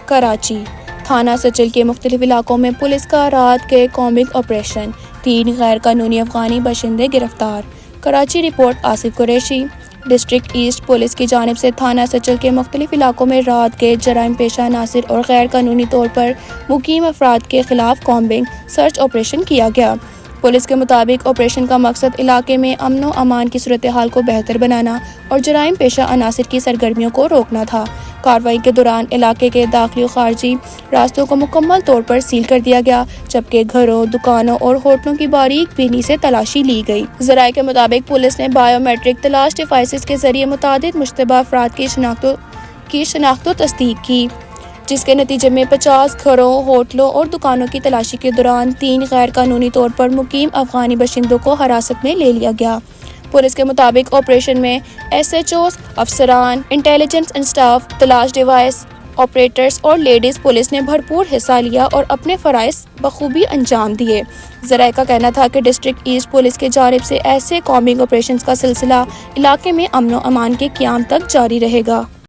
کراچی تھانہ سچل کے مختلف علاقوں میں پولیس کا رات کے کامبنگ آپریشن، 3 غیر قانونی افغانی باشندے گرفتار۔ Karachi report Asif Qureshi. District east police کی جانب سے تھانہ سچل کے مختلف علاقوں میں رات کے جرائم پیشہ عناصر اور غیر قانونی طور پر مقیم افراد کے خلاف کامبنگ سرچ آپریشن کیا گیا۔ پولیس کے مطابق آپریشن کا مقصد علاقے میں امن و امان کی صورتحال کو بہتر بنانا اور جرائم پیشہ عناصر کی سرگرمیوں کو روکنا تھا۔ کارروائی کے دوران علاقے کے داخلی و خارجی راستوں کو مکمل طور پر سیل کر دیا گیا، جبکہ گھروں، دکانوں اور ہوٹلوں کی باریک بینی سے تلاشی لی گئی۔ ذرائع کے مطابق پولیس نے بائیو میٹرک تلاش ڈیوائسز کے ذریعے متعدد مشتبہ افراد کی شناخت و تصدیق کی، جس کے نتیجے میں 50 گھروں، ہوٹلوں اور دکانوں کی تلاشی کے دوران 3 غیر قانونی طور پر مقیم افغانی باشندوں کو حراست میں لے لیا گیا۔ پولیس کے مطابق آپریشن میں ایس ایچ اوز، افسران، انٹیلیجنس اسٹاف، تلاش ڈیوائس آپریٹرز اور لیڈیز پولیس نے بھرپور حصہ لیا اور اپنے فرائض بخوبی انجام دیے۔ ذرائع کا کہنا تھا کہ ڈسٹرکٹ ایسٹ پولیس کی جانب سے ایسے کامبنگ آپریشنز کا سلسلہ علاقے میں امن و امان کے قیام تک جاری رہے گا۔